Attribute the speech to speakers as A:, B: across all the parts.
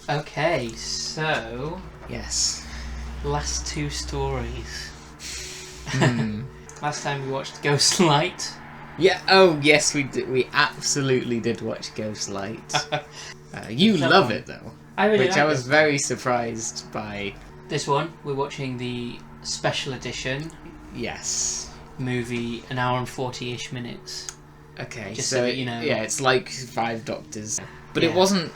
A: Okay, so
B: Yes.
A: last two stories. Last time we watched Ghost Light.
B: Yeah. Oh, yes, we did. We absolutely did watch Ghost Light. You love it though,
A: I really
B: which
A: like
B: I was
A: it.
B: very surprised by.
A: This one, we're watching the special edition
B: Yes.
A: movie, an hour and 40-ish minutes.
B: Okay.
A: Just so that you know.
B: Yeah, it's like Five Doctors, but
A: Yeah.
B: it wasn't.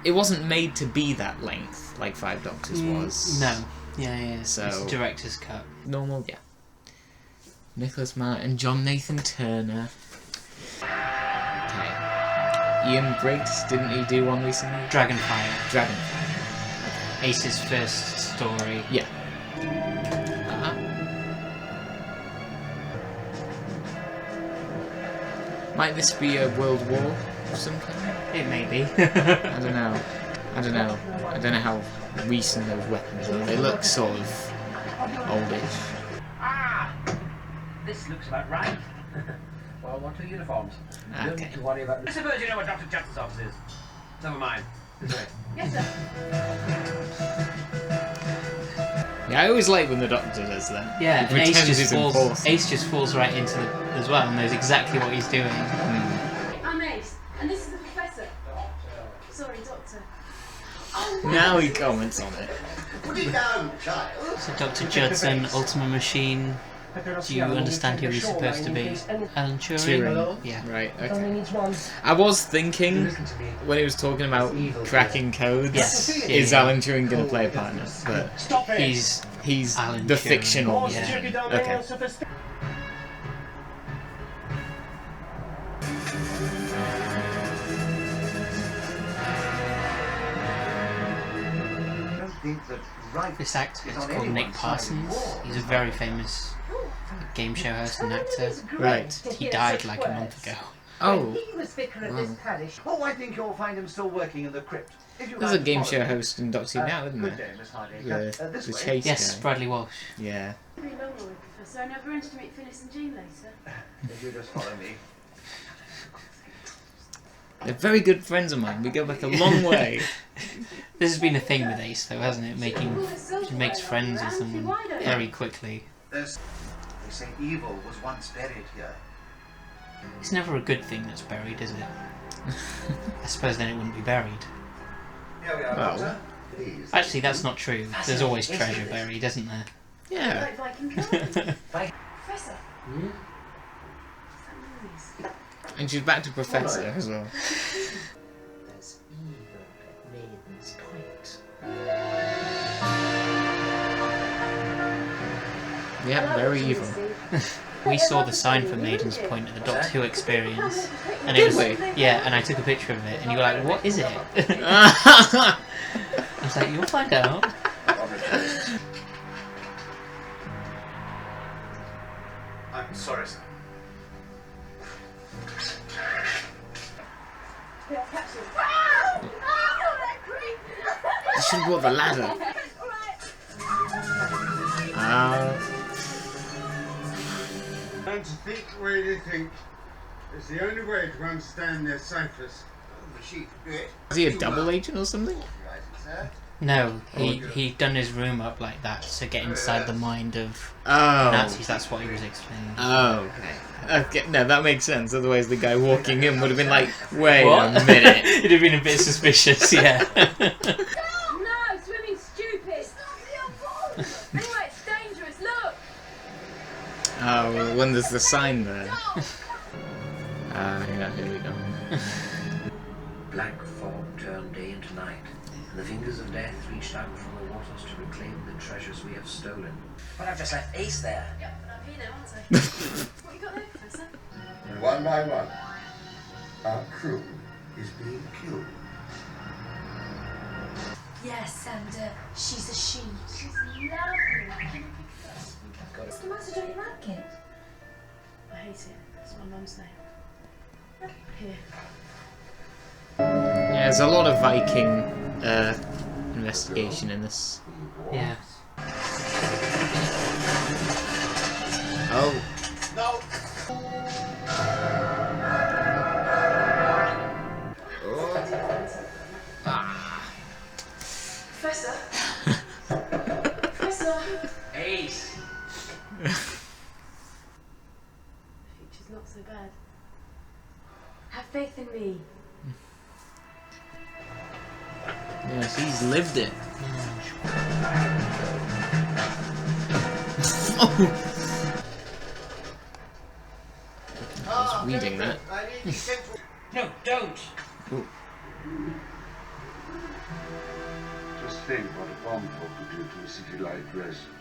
B: It wasn't made to be that length like Five Doctors was.
A: No. Yeah.
B: So
A: it's a director's cut.
B: Normal. Yeah. Nicholas Martin, John Nathan Turner. Okay. Ian Briggs, didn't he do one recently?
A: Dragonfire.
B: Dragonfire.
A: Ace's first story.
B: Yeah. Might this be a world war of some kind?
A: It may be.
B: I don't know. I don't know how recent those weapons are. They look sort of oldish.
C: This looks about right. Well, I want 2 uniforms.
B: Okay.
C: Don't need to worry about... I suppose you know what Dr. Justice's office is. Never mind. This way. Yes, sir.
B: Yeah, I always like when the Doctor does that.
A: Yeah,
B: He
A: and
B: pretends he's important.
A: Ace just falls right into it as well and knows exactly what he's doing.
D: I'm Ace, and this is the Professor. Sorry, Doctor. Oh,
B: Now he comments on it.
E: Put it down, child.
A: So Dr. Judson, Ultima Machine. Do you understand who he's supposed to be? Alan Turing?
B: Turing.
A: Yeah.
B: Right, okay. I was thinking, when he was talking about cracking codes,
A: Yes.
B: is Alan Turing going to play a partner? But
A: He's Alan
B: the
A: Turing.
B: fictional.
A: Yeah.
B: Okay.
A: This actor is called Nick Parsons. He's a very famous game show host and actor.
B: Right.
A: He died like a month ago.
B: Oh,
E: He was vicar of this parish. Oh, I think you'll find him still working in the crypt. If you
B: there's a
E: like to
B: game
E: follow
B: show
E: me.
B: host in Doctor Who now, isn't
E: Good
B: there?
E: day, Miss Hardy.
B: The
E: This way.
B: chase
A: Yes,
B: guy.
A: Bradley Walsh.
B: Yeah.
D: Pretty long, Professor. I never arranged to meet Phyllis and Jean later.
E: If you just follow me.
B: They're very good friends of mine. We go back a long way.
A: This has been a thing with Ace, though, hasn't it? He makes friends with someone very quickly.
E: They say evil was once buried here.
A: It's never a good thing that's buried, is it? I suppose then it wouldn't be buried.
E: Here we are,
B: Well.
E: Doctor. Please.
A: Actually, that's not true. There's always treasure buried, isn't there?
B: Yeah.
D: Like Viking Gardens. Professor.
C: Hmm?
D: What's that noise?
B: And she's back to Professor as well.
C: There's evil at Maiden's Point.
B: Yeah, very evil.
A: We saw the sign for Maiden's Point at the Doctor Who experience. And
B: Did
A: it was,
B: we?
A: yeah, and I took a picture of it, and you were like, what is it? I was like, you'll find out.
E: I'm sorry, sir.
B: You should have brought the ladder.
F: And to think the way they think is the only way to understand their ciphers.
E: The sheep do it.
B: Is he a double agent or something?
E: Right, sir.
A: No, he'd done his room up like that to get inside the mind of
B: Oh.
A: Nazis. That's what he was explaining.
B: Oh, okay. Okay, no, that makes sense. Otherwise, the guy walking in would have been like, wait
A: What?
B: a minute.
A: It'd have been a bit suspicious, yeah.
D: No, swimming's stupid. Anyway, it's dangerous. Look.
B: Oh, well, when there's the sign there. Yeah, here we go.
C: Black fog turned day into night, and the fingers of death reached out from the waters to reclaim the treasures we have stolen. But I've just left Ace there.
D: Yep, but I'm here now, aren't I? What you got there, Professor?
E: One by one, our crew is being killed.
D: Yes, and she's a she. She's lovely. What's the matter? Don't you like it? I hate it. It's my mum's name. Here.
B: Yeah, there's a lot of Viking investigation in this.
A: Yeah.
B: Oh.
E: No!
B: Yes, he's lived it. Oh! I was reading that.
C: No, don't!
B: Ooh.
F: Just think what a bomb could do to a city like Dresden.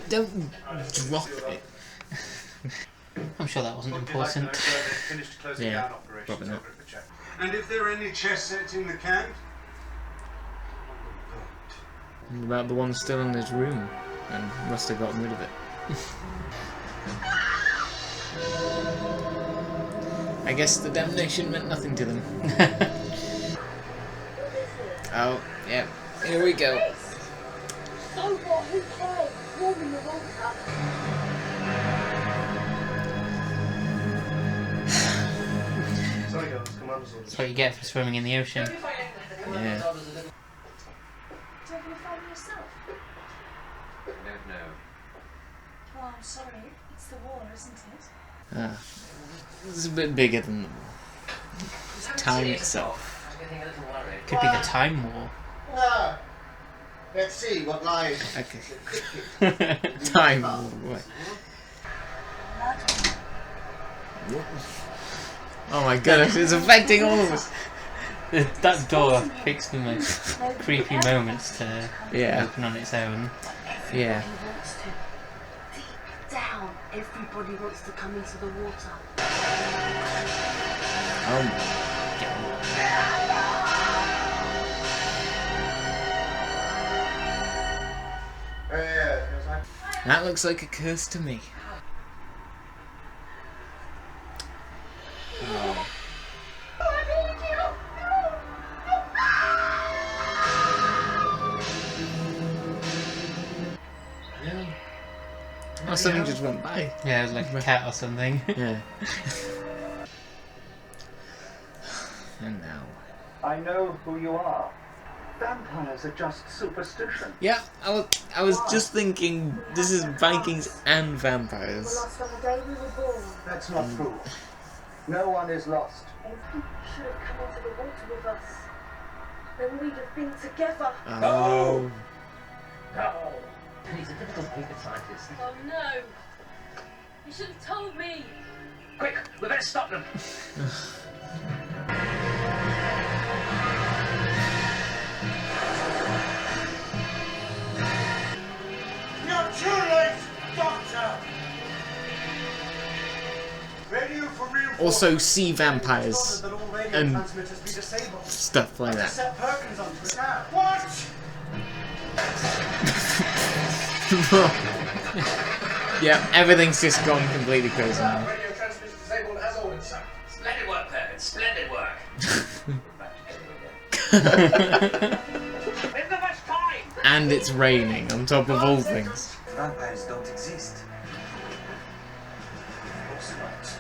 B: Don't drop it.
A: I'm sure that wasn't important.
B: Yeah, probably not.
F: And if there are any chess sets in the camp?
B: What about the one still in his room? And must have gotten rid of it. I guess the damnation meant nothing to them. Oh, yeah. Here we go.
D: So what? Who cares? Warming the water.
C: Sorry, girls, commander's orders.
A: That's what you get for swimming in the ocean.
B: Yeah.
D: Do you have any fun yourself?
C: I don't know.
D: Oh, I'm sorry. It's the war, isn't it?
B: Ah, it's a bit bigger than time itself.
C: I'm getting a little worried.
A: Could be the Time War.
E: Ah, let's see what lies.
B: Okay. Time. What? Oh my goodness, it's affecting all of us.
A: That door picks the most creepy moments to
B: Yeah.
A: open on its own.
B: Yeah.
D: Everybody wants to. Deep down, everybody wants to come into the water.
B: That looks like a curse to me. Oh. Oh, something just went by.
A: Yeah, it was like a cat or something.
B: Yeah. And now.
G: I know who you are. Vampires are just superstition.
B: Yeah, I was just thinking, this is Vikings and vampires.
D: We lost on the day we were born.
G: That's not true. No one is lost.
D: Everybody should have come into the water with us. Then we'd have been together.
B: Oh.
C: No! He's a typical rocket scientist.
D: Oh no! You should have told me.
C: Quick, we better stop them!
F: You're too late, Doctor! Radio for reinforcement.
B: Also sea vampires
G: That all radio
B: and
G: transmitters be disabled.
B: stuff like that.
G: Set Perkins onto it now. What?
B: Yeah, everything's just gone completely crazy now.
C: Radio transmitter disabled as ordered, sir. Splendid work, Perkins. Splendid work. We haven't got much time!
B: And it's raining on top of all things.
G: Vampires don't exist. Of course not.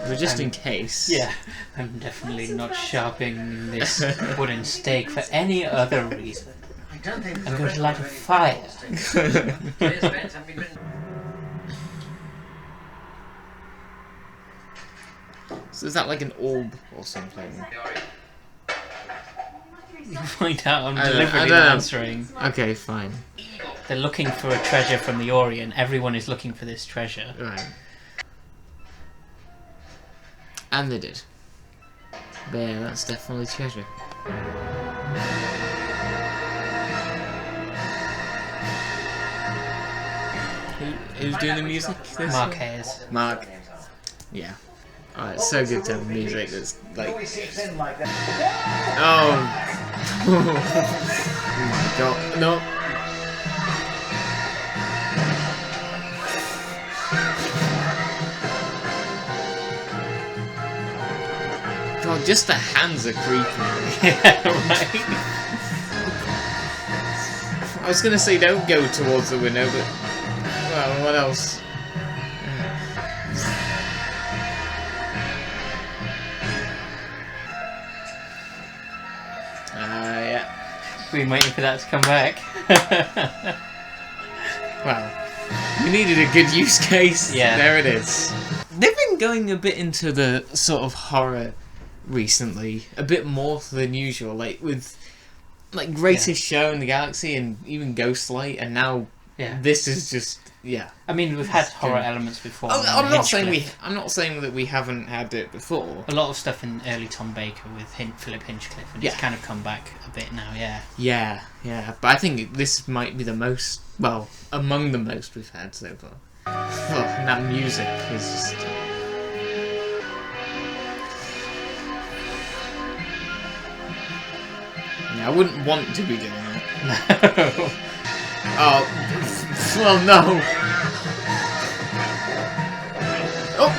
B: But just in case.
A: Yeah, I'm definitely not sharpening this wooden stake for any other reason.
C: I don't think
A: I'm going to light a fire.
B: So is that like an orb or something?
A: You find out I'm
B: I don't
A: deliberately
B: know.
A: answering.
B: Okay, fine.
A: They're looking for a treasure from the Orient. Everyone is looking for this treasure.
B: Right. And they did. But yeah, that's definitely treasure. Who's doing the music? This
A: Mark
B: one?
A: Hayes.
B: Mark. Yeah. Oh, it's so good to have music that's like.
G: Always seeps in like that.
B: Oh! Oh my god. No. God, just the hands are creepy.
A: Yeah, right.
B: I was gonna say don't go towards the window, but. Well, what else? Yeah.
A: Been waiting for that to come back.
B: Well. We needed a good use case.
A: Yeah.
B: There it is. They've been going a bit into the sort of horror recently, a bit more than usual, like with like Greatest Show in the Galaxy and even Ghostlight, and now this is just
A: I mean, we've had horror elements before.
B: I'm not saying that we haven't had it before.
A: A lot of stuff in early Tom Baker with Philip Hinchcliffe, and it's kind of come back a bit now.
B: Yeah. But I think this might be the most, well, among the most we've had so far. Oh, and that music is just. Yeah, I wouldn't want to be doing that.
A: No.
B: Oh, well, no. Oh.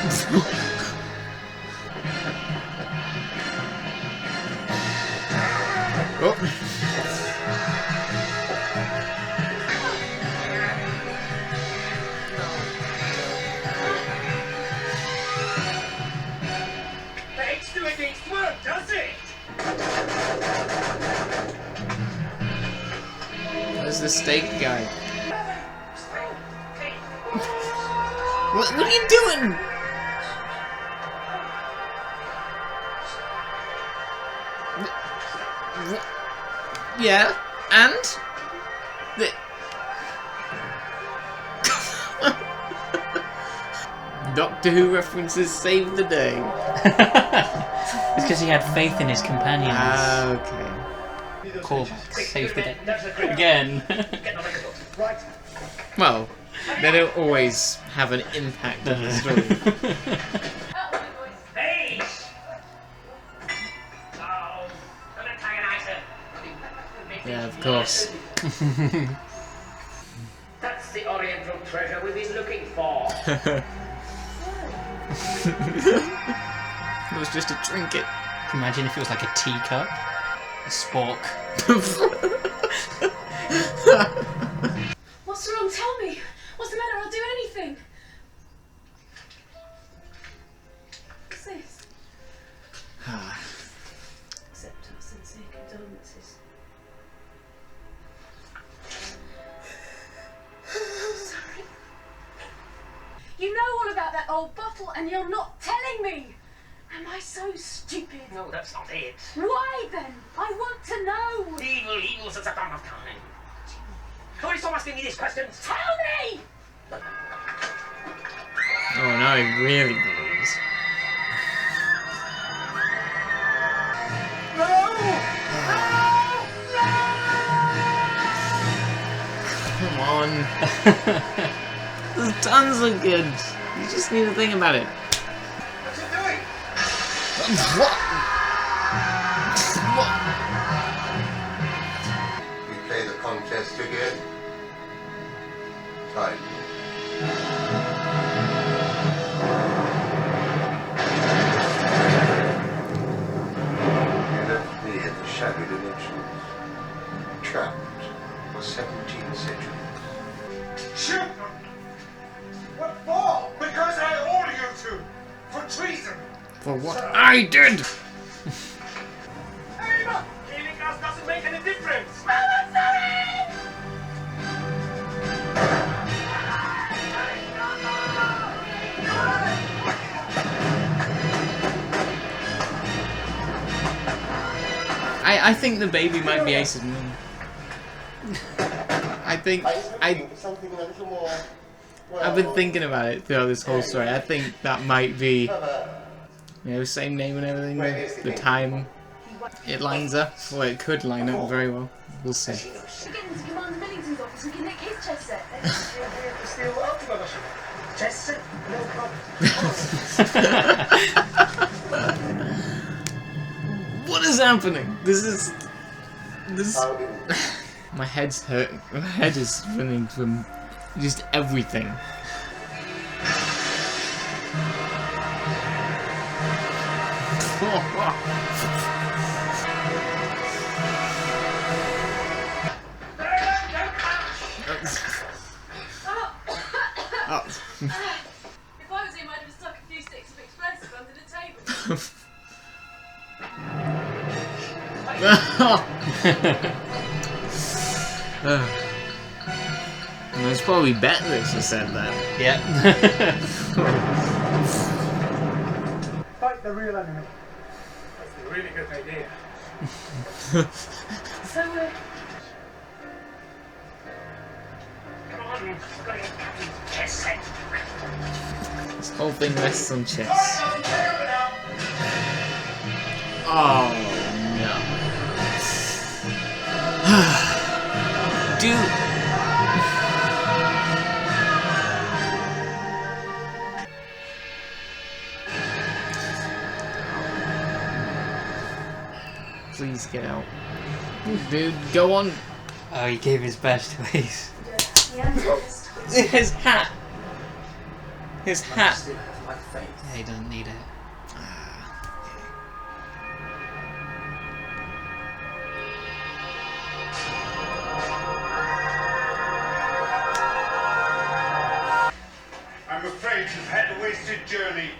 B: Oh.
C: The H2 against work, does it?
B: Where's the steak guy? What are you doing? Yeah, and? Doctor Who references save the day.
A: It's because he had faith in his companions.
B: Ah, okay.
A: Callback, save the day. Again.
B: Well, they don't always have an impact on the story.
C: Hey! Oh, don't antagonize her.
B: Yeah, of course.
C: That's the Oriental treasure we've been looking for.
B: It was just a trinket.
A: Can you imagine if it was like a teacup? A spork.
D: What's wrong? Tell me. What's the matter? I'll do anything. What's this? Accept our sincere condolences. Sorry. You know all about that old bottle and you're not telling me. Am I so stupid?
C: No, that's not it.
D: Why then? I want to know.
C: Evil since the dawn of time. Who is asking me these questions?
D: Tell me!
B: Oh, now he really believes. Come on. There's tons of good. You just need to think about it.
C: What's it doing?
B: What?
E: We play the contest again. Time. You left me in the shadow dimensions, trapped for 17 centuries.
F: Shoot! What for? Because I order you to. For treason.
B: For what I did!
C: Hey, look! Killing us doesn't make any difference.
D: Mama, sorry!
B: I think the baby might be Ace's mum. I've been thinking about it throughout this whole story. I think that might be, same name and everything. The time it lines up, well, it could line up very well. We'll see.
D: Get into Commander Millington's office, we can nick his chess set.
C: Chess set? No problem.
B: What is happening? This. My head's hurting. My head is spinning from just everything. Oh.
D: If I was him, I'd have stuck a few sticks of explosive under the table.
B: It's probably better if she said that.
A: Yeah.
G: Fight the real enemy.
F: That's a really good idea.
D: So,
C: Come on, we've got to get Captain's chess set.
B: This whole thing rests on chess. Oh no. Dude. Please get out. Dude, go on.
A: Oh, he gave his best to Ace.
D: yeah, this time.
B: His hat. His
C: I
B: hat.
C: still have my faith.
A: Yeah, he doesn't need it.
F: I'm afraid you've had a wasted journey.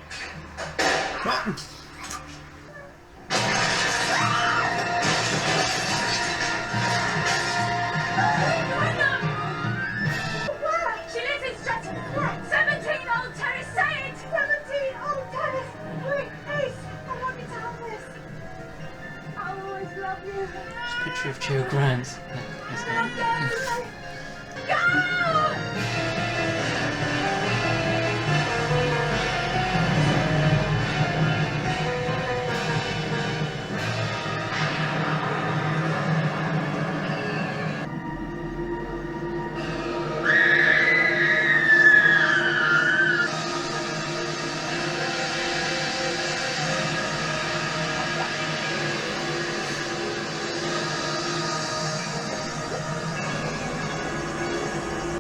D: She lives in Stratton. 17 Old Terrace, say it! 17 Old Terrace! Quick, Ace, I want you to have this. I'll always love you.
A: Just a picture of Joe Grant. No, it's not.
D: Go!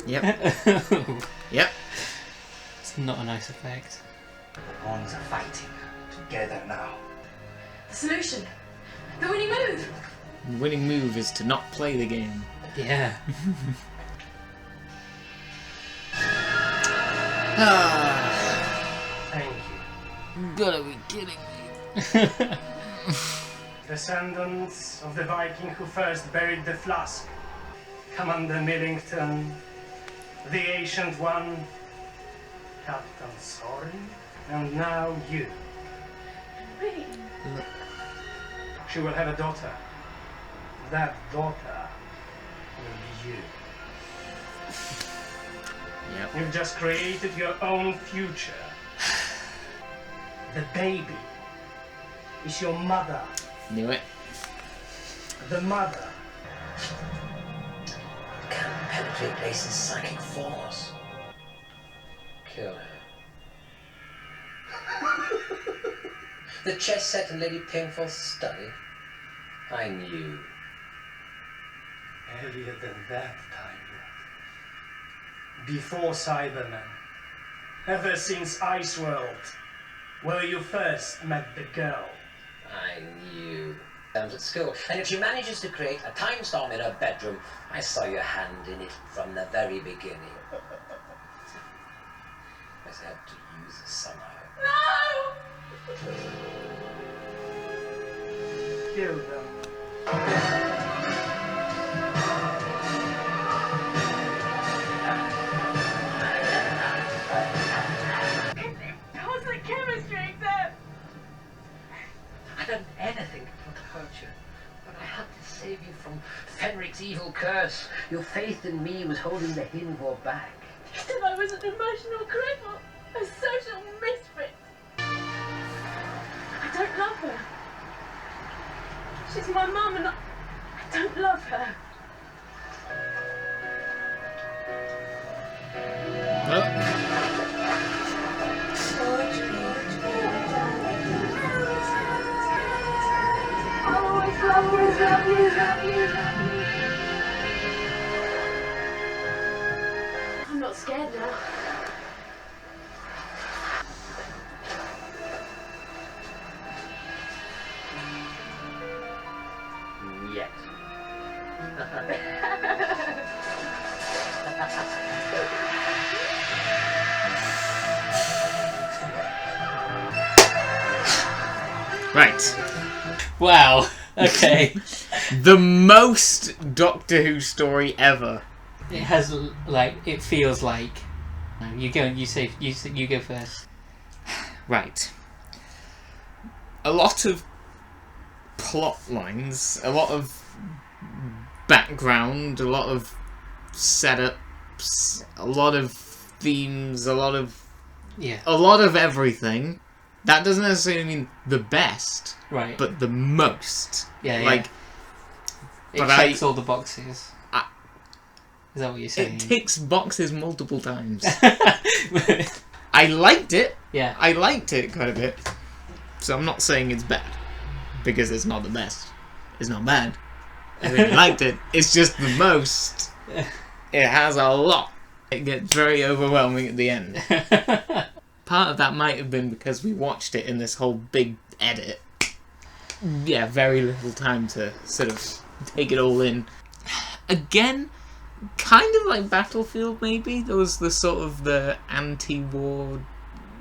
B: Yep. Yep.
A: It's not a nice effect.
C: The pawns are fighting together now.
D: The solution. The winning move.
B: The winning move is to not play the game.
A: Yeah.
C: Thank you.
B: You gotta be kidding me.
H: Descendants of the Viking who first buried the flask. Commander Millington, the Ancient One, Captain Sorin, and now you.
D: Really?
H: She will have a daughter. That daughter will be you.
B: Yep.
H: You've just created your own future. The baby is your mother.
B: Knew it.
H: The mother.
C: Can't penetrate Ace's psychic force. Kill her. The chess set in Lady Painful's study. I knew.
H: Earlier than that time. Before Cybermen. Ever since Iceworld, where you first met the girl.
C: I knew. Down at school. And if she manages to create a time storm in her bedroom, I saw your hand in it from the very beginning. I had to use it somehow.
D: No!
H: Kill them.
D: Cosmic chemistry, except.
C: I done anything to hurt you, but I had to save you from Fenric's evil curse. Your faith in me was holding the Hinvor back.
D: He said I was an emotional cripple, a social misfit. I don't love her. She's my mum and I don't love her. I'll always love you, love you, love you, love you. I'm not scared now.
C: Yet.
B: Right.
A: Wow. Okay.
B: The most Doctor Who story ever.
A: It has it feels like. No, you go. You go first.
B: Right. A lot of plot lines, a lot of background, a lot of setups, a lot of themes, a lot of everything. That doesn't necessarily mean the best,
A: Right.
B: but the most.
A: Yeah.
B: Like,
A: it
B: but
A: checks all the boxes. Is that what you're saying?
B: It ticks boxes multiple times. I liked it.
A: Yeah.
B: I liked it quite a bit. So I'm not saying it's bad, because it's not the best. It's not bad. I really liked it. It's just the most. It has a lot. It gets very overwhelming at the end. Part of that might have been because we watched it in this whole big edit. Yeah, very little time to sort of take it all in. Again, kind of like Battlefield, maybe. There was the sort of the anti-war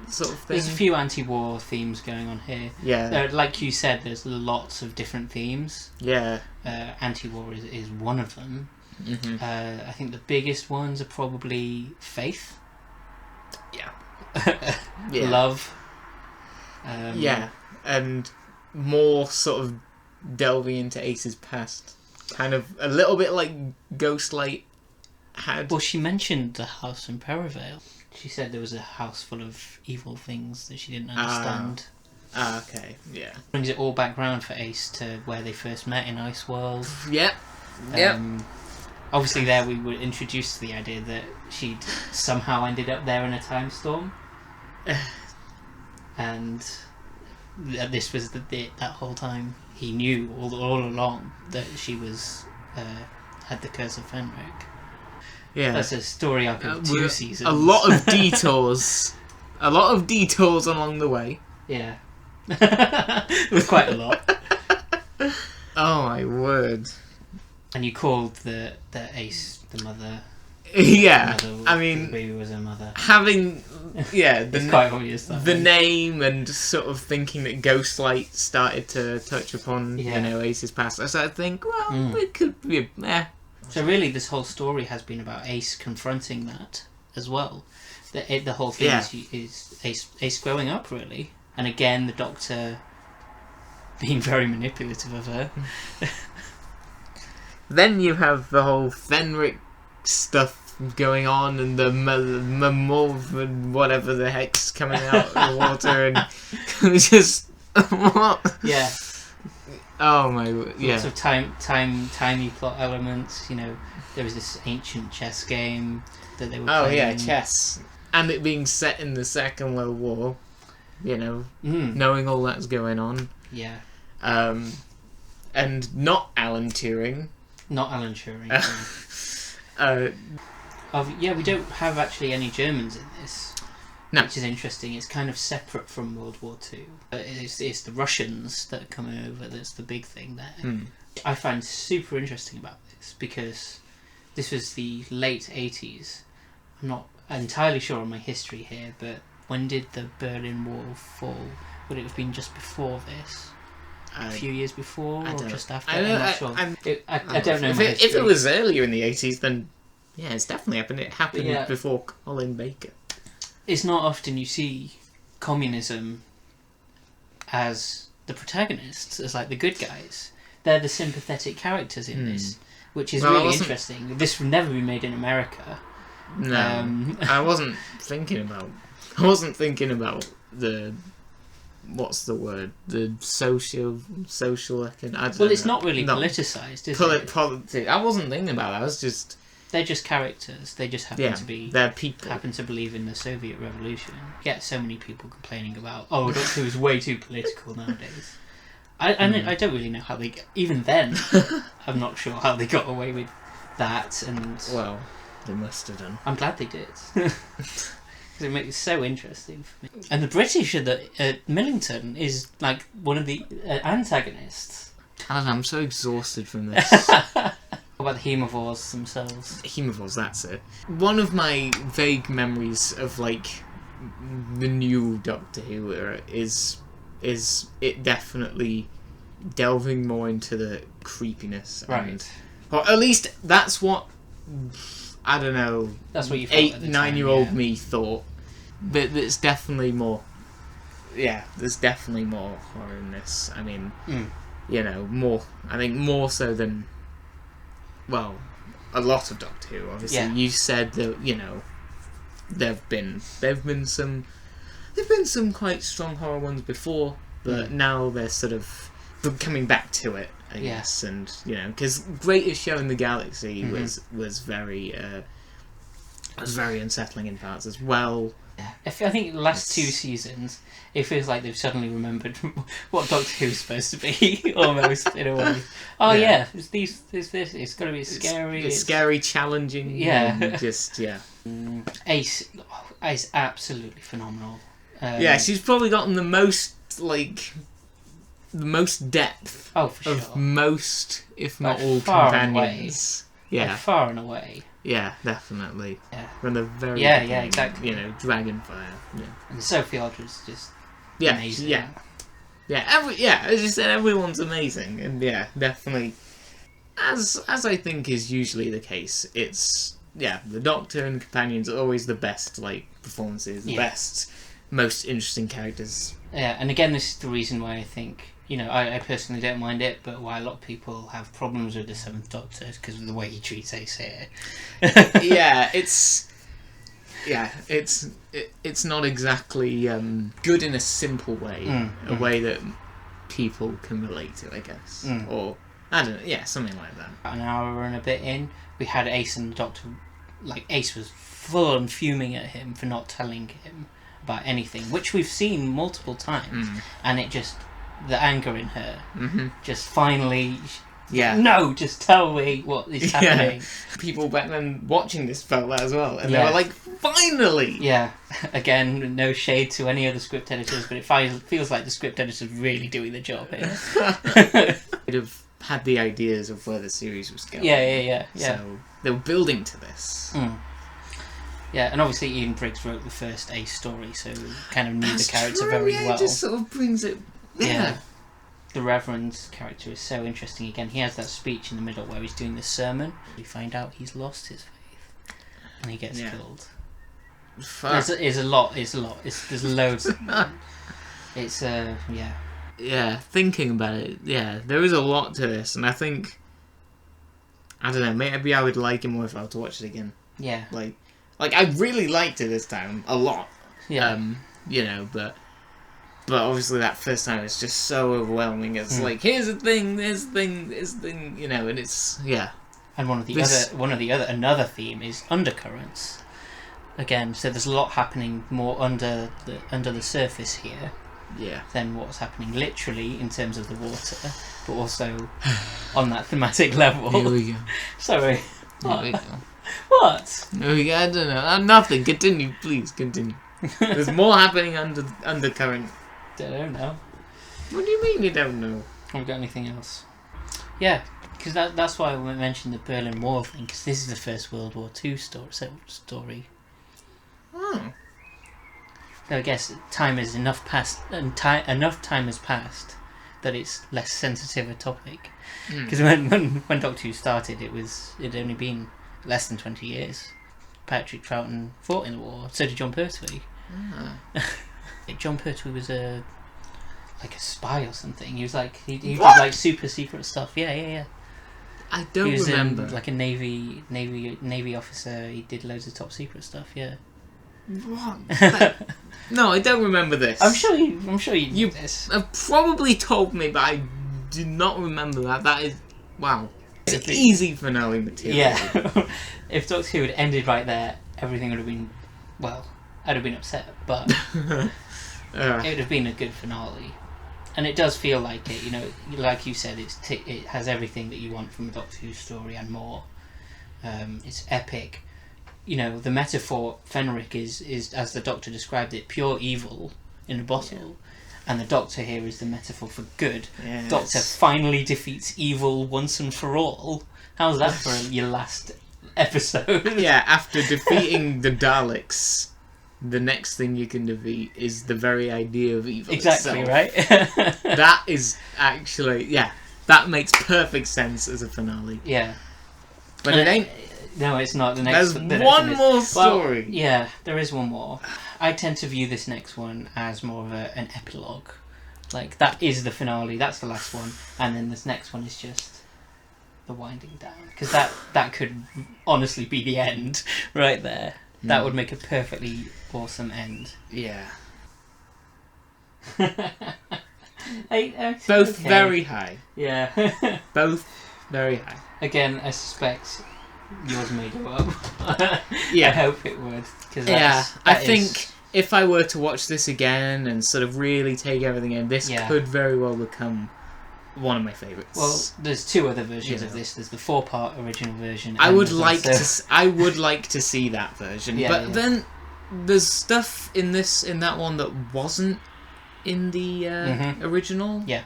B: sort of thing.
A: There's a few anti-war themes going on here.
B: Yeah.
A: Like you said, there's lots of different themes.
B: Yeah.
A: Anti-war is one of them.
B: Mm-hmm.
A: I think the biggest ones are probably faith.
B: Yeah.
A: Yeah. Love.
B: Yeah, and more sort of delving into Ace's past. Kind of a little bit like Ghostlight had.
A: Well, she mentioned the house in Perivale. She said there was a house full of evil things that she didn't understand.
B: Okay, yeah.
A: Brings it all back round for Ace to where they first met in Ice World.
B: Yep. Yep.
A: Obviously there we were introduced to the idea that she'd somehow ended up there in a time storm. And this was that whole time he knew all along that she was had the curse of Fenric.
B: Yeah.
A: That's a story arc of 2 seasons.
B: A lot of detours. A lot of detours along the way.
A: Yeah. With quite a lot.
B: Oh my word.
A: And you called the Ace the mother.
B: Yeah,
A: the mother,
B: I mean,
A: the baby was her mother.
B: Having, yeah,
A: It's quite obvious.
B: The name and sort of thinking that Ghostlight started to touch upon, you know, Ace's past. I started to think, well, it could be
A: So really, this whole story has been about Ace confronting that as well. The whole thing is Ace growing up, really, and again the Doctor being very manipulative of her.
B: Then you have the whole Fenric stuff going on, and the and whatever the heck's coming out of the water, and just what?
A: Yeah.
B: Oh my, yeah.
A: Lots of tiny plot elements. You know, there was this ancient chess game that they were playing.
B: Oh yeah, chess, and it being set in the Second World War. You know, knowing all that's going on.
A: Yeah.
B: And not Alan Turing.
A: Not Alan Turing. We don't have actually any Germans in this.
B: No.
A: Which is interesting. It's kind of separate from World War II. It's the Russians that are coming over that's the big thing there. I find super interesting about this because this was the late 80s. I'm not entirely sure on my history here, but when did the Berlin Wall fall? Would it have been just before this? A few years before or just after? I'm not sure. I don't know.
B: If it was earlier in the 80s, then yeah, it's definitely happened. It happened before Colin Baker.
A: It's not often you see communism as the protagonists, as like the good guys. They're the sympathetic characters in this, which is really interesting. This would never be made in America.
B: No, I wasn't thinking about the. What's the word? The social economic.
A: Well, it's not really politicised, is it?
B: Politics. I wasn't thinking about that. I was just.
A: They're just characters. They just happen to be.
B: They're people.
A: Happen to believe in the Soviet Revolution. You get so many people complaining about, Doctor Who's way too political nowadays. I don't really know how they. Even then, I'm not sure how they got away with that. And
B: well, they must have done.
A: I'm glad they did. Because it makes it so interesting for me. And the British Millington is like one of the antagonists.
B: Alan, I'm so exhausted from this.
A: What about the Haemovores themselves?
B: Haemovores, that's it. One of my vague memories of like the new Doctor Who era is it definitely delving more into the creepiness.
A: Right.
B: Or at least that's what I don't know,
A: That's what you felt at the
B: 9-year-old
A: time,
B: me thought. But there's definitely more. Yeah, there's definitely more horror in this. I mean, you know, more. I think more so than, well, a lot of Doctor Who. Obviously, you said that, you know, there've been some quite strong horror ones before, but now they're sort of coming back to it, I guess. And you know, because Greatest Show in the Galaxy was very unsettling in parts as well.
A: I think the last 2 seasons, it feels like they've suddenly remembered what Doctor Who's supposed to be, almost, in a way. Oh yeah, it's this, it's got to be scary.
B: It's scary, challenging.
A: Yeah.
B: Just,
A: Ace is absolutely phenomenal.
B: She's probably gotten the most depth
A: of
B: most, if not all,
A: far
B: companions.
A: Like, far and away.
B: Yeah, definitely.
A: Yeah.
B: From the very
A: beginning, exactly.
B: You know, Dragonfire. Yeah.
A: And Sophie Aldred's just amazing.
B: As you said, everyone's amazing, and definitely. As I think is usually the case, it's the Doctor and companions are always the best performances, the best, most interesting characters.
A: Yeah, and again, this is the reason why I think, you know, I personally don't mind it, but why a lot of people have problems with the Seventh Doctor is because of the way he treats Ace here.
B: It's not exactly good in a simple way, a way that people can relate to, I guess, or I don't know, something like that.
A: An hour and a bit in, we had Ace and the Doctor, Ace was full on fuming at him for not telling him about anything, which we've seen multiple times, and it just, the anger in her, just finally, no, just tell me what is happening.
B: People back then watching this felt that as well, and they were like, finally!
A: Yeah, again, no shade to any other script editors, but it feels like the script editors really doing the job here.
B: They'd have had the ideas of where the series was going.
A: Yeah.
B: So they were building to this.
A: Yeah, and obviously Ian Briggs wrote the first Ace story, so kind of knew the character very well.
B: It just sort of brings it...
A: Yeah. The Reverend's character is so interesting again. He has that speech in the middle where he's doing this sermon. We find out he's lost his faith. And he gets killed. There's a lot. There's loads. It's,
B: Yeah, thinking about it, there is a lot to this, and I think... I don't know, maybe I would like it more if I were to watch it again.
A: Yeah.
B: I really liked it this time, a lot.
A: Yeah.
B: You know, but obviously that first time it's just so overwhelming. It's here's the thing, there's the thing, you know, and it's
A: And another theme is undercurrents. Again, so there's a lot happening more under the surface here.
B: Yeah.
A: Than what's happening literally in terms of the water, but also on that thematic level.
B: Here we go.
A: Sorry.
B: Here we go.
A: What?
B: Here we go. I don't know. Nothing. Continue, please. Continue. There's more happening undercurrent.
A: I don't know.
B: What do you mean you don't know?
A: Haven't got anything else. Yeah, because that's why I mentioned the Berlin Wall thing, because this is the first World War II story.
B: Oh.
A: So I guess time has enough time has passed that it's less sensitive a topic. Because when Doctor Who started, it'd only been less than 20 years. Patrick Troughton fought in the war. So did John Pertwee. John Pertwee was a spy or something. He was he did super secret stuff. Yeah.
B: I don't remember.
A: Like a navy officer. He did loads of top secret stuff. Yeah.
B: What? No, I don't remember this.
A: I'm sure you knew this.
B: Have probably told me, but I do not remember that. That is It's easy finale material.
A: Yeah. If Doctor Who had ended right there, everything would have been I'd have been upset, but it would have been a good finale. And it does feel like it, you know, like you said, it has everything that you want from a Doctor Who story and more. It's epic. You know, the metaphor, Fenric is, as the Doctor described it, pure evil in a bottle. And the Doctor here is the metaphor for good.
B: Yes.
A: Doctor finally defeats evil once and for all. How's that for your last episode?
B: Yeah, after defeating the Daleks, the next thing you can defeat is the very idea of evil
A: exactly,
B: itself.
A: Right?
B: That is actually, that makes perfect sense as a finale.
A: Yeah.
B: But it ain't...
A: No, it's not. The next.
B: There's
A: the next
B: one
A: is-
B: more
A: Well,
B: story.
A: yeah, there is one more. I tend to view this next one as more of an epilogue. Like, that is the finale, that's the last one, and then this next one is just the winding down. Because that could honestly be the end right there. That would make a perfectly awesome end.
B: Yeah.
A: Both
B: Both very high.
A: Yeah.
B: Both very high.
A: Again, I suspect yours may go up.
B: Yeah.
A: I hope it would. Cause
B: Yeah, I
A: that
B: think
A: is-
B: if I were to watch this again and sort of really take everything in, this
A: Yeah.
B: could very well become one of my favourites.
A: Well, there's two other versions
B: You
A: of
B: know.
A: this. There's the 4-part original version.
B: I
A: and
B: would
A: there's
B: like
A: also-
B: I would like to see that version,
A: Yeah,
B: but
A: yeah.
B: then there's stuff in that one that wasn't in the
A: Mhm.
B: original.
A: Yeah.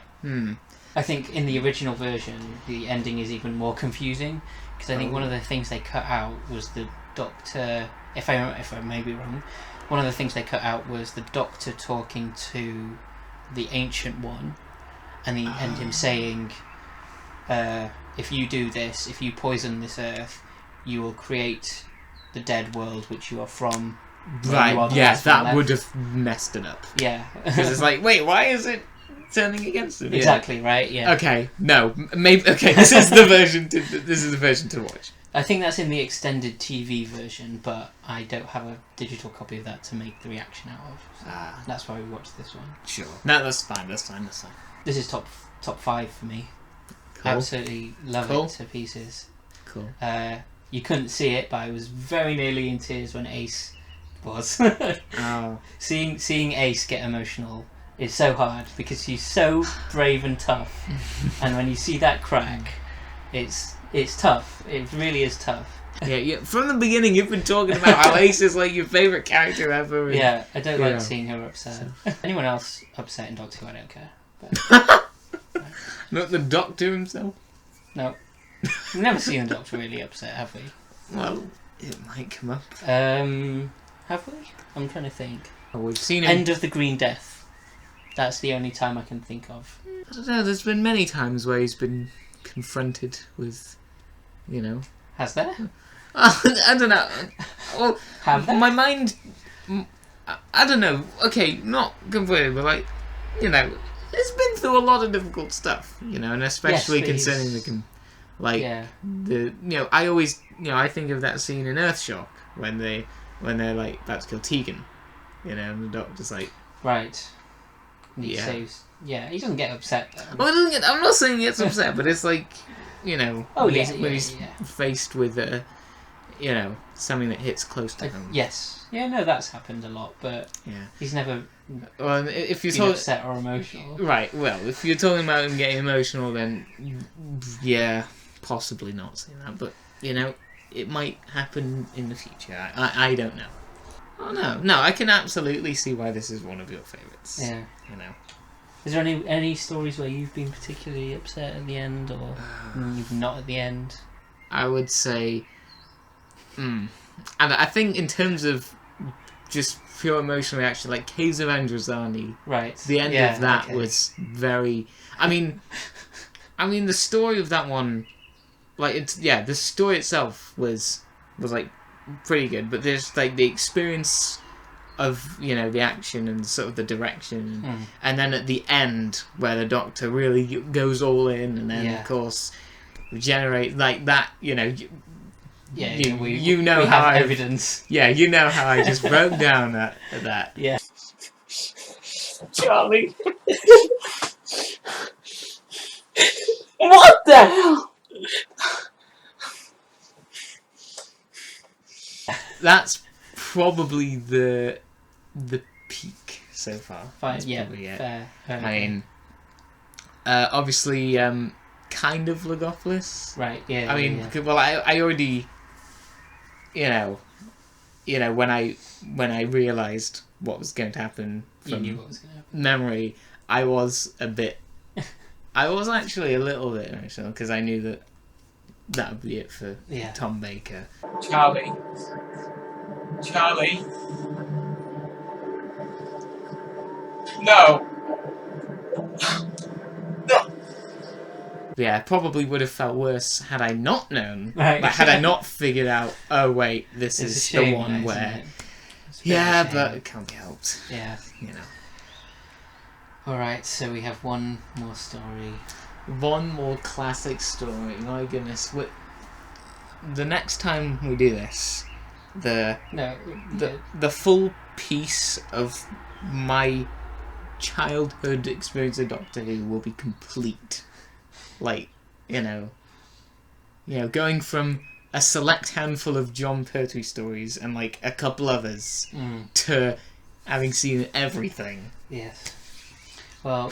A: I think in the original version, the ending is even more confusing because I think one of the things they cut out was the Doctor. If I may be wrong, one of the things they cut out was the Doctor talking to the Ancient One, and him saying, "If you do this, if you poison this Earth, you will create the dead world which you are from." where you are
B: Right,
A: the
B: yeah,
A: last one
B: that
A: left."
B: would have messed it up.
A: Yeah.
B: Because it's like, wait, why is it turning against him?
A: Exactly right. Yeah.
B: Okay, no, maybe. Okay, this is the version to watch.
A: I think that's in the extended TV version, but I don't have a digital copy of that to make the reaction out of. So that's why we watched this one.
B: Sure. No, that's fine. That's fine.
A: This is top 5 for me.
B: Cool.
A: Absolutely love
B: Cool.
A: it to pieces.
B: Cool.
A: You couldn't see it, but I was very nearly in tears when Ace was.
B: Oh.
A: Seeing Ace get emotional is so hard because he's so brave and tough, and when you see that crack, it's tough. It really is tough.
B: Yeah. From the beginning, you've been talking about how Ace is like your favourite character ever. And...
A: Yeah, I don't
B: Yeah.
A: like seeing her upset. Anyone else upset in Doctor Who, I don't care. But,
B: Not the Doctor himself.
A: no. We've never seen the Doctor really upset, have we?
B: Well, it might come up.
A: Have we? I'm trying to think.
B: Oh, we've seen him.
A: End of the Green Death. That's the only time I can think of.
B: I don't know. There's been many times where he's been confronted with, you know.
A: Has there?
B: I don't know. Well,
A: Have there?
B: my mind. I don't know. Okay, not completely, but like, you know, he's been through a lot of difficult stuff, you know, and especially
A: Yes, but
B: concerning
A: he's- Yeah.
B: I think of that scene in Earthshock when they're like about to kill Tegan, you know, and the Doctor's like,
A: Right. And he
B: Yeah.
A: saves. Yeah, he doesn't get upset though.
B: well, he doesn't get, I'm not saying he gets upset, but it's like, you know,
A: Oh,
B: when
A: yeah,
B: he's
A: yeah.
B: faced with you know, something that hits close to home.
A: Yes. Yeah, no, that's happened a lot, but
B: Yeah.
A: he's never
B: Well, if you're
A: been
B: talking,
A: upset or emotional.
B: right, well, if you're talking about him getting emotional, then yeah, possibly not saying that, but you know, it might happen in the future. I don't know. Oh no, I can absolutely see why this is one of your favourites.
A: Yeah.
B: You know.
A: Is there any stories where you've been particularly upset at the end, or you've not at the end?
B: I would say, and I think in terms of just pure emotional reaction, like Caves of Androzani,
A: Right.
B: the end
A: Yeah,
B: of that
A: okay.
B: was very. I mean, the story of that one, like the story itself was like pretty good, but there's like the experience of, you know, the action and sort of the direction, and then at the end where the Doctor really goes all in, and then of course regenerate like that, you know.
A: Yeah,
B: You know
A: we
B: how
A: have
B: I
A: evidence.
B: Yeah, you know how I just broke down at that.
A: Yeah.
B: Charlie. What the hell? That's probably the peak so far.
A: Fine.
B: That's
A: Yeah.
B: probably it.
A: Fair.
B: I mean, obviously, kind of Logopolis.
A: Right. Yeah.
B: I mean,
A: yeah.
B: well, I already, you know, when I realised what was going to happen
A: You
B: from
A: knew what was going to happen.
B: memory, I was actually a little bit emotional because I knew that would be it for
A: Yeah.
B: Tom Baker.
I: Charlie. No.
B: But yeah, I probably would have felt worse had I not known.
A: Right.
B: Like, had I not figured out, oh wait, this
A: It's
B: is
A: a shame,
B: the one
A: isn't
B: where...
A: it? It's a bit of a
B: Yeah,
A: shame.
B: but it can't be helped.
A: Yeah.
B: You know.
A: Alright, so we have one more story.
B: One more classic story. My goodness. The next time we do this, the full piece of my childhood experience of Doctor Who will be complete. Like, you know, going from a select handful of John Pertwee stories and like a couple others to having seen everything.
A: Yes. Well,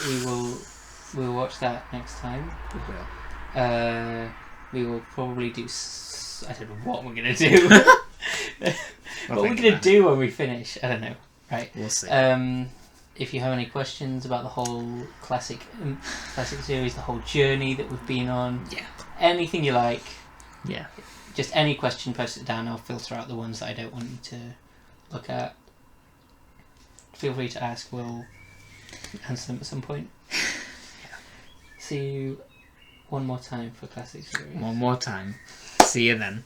A: we'll watch that next time.
B: We will.
A: We will probably do. I don't know what we're gonna do. What we're gonna do when we finish, I don't know. Right.
B: We'll see.
A: If you have any questions about the whole classic series, the whole journey that we've been on, anything you like, just any question, post it down. I'll filter out the ones that I don't want you to look at. Feel free to ask. We'll answer them at some point. See you one more time for classic series.
B: One more time. See you then.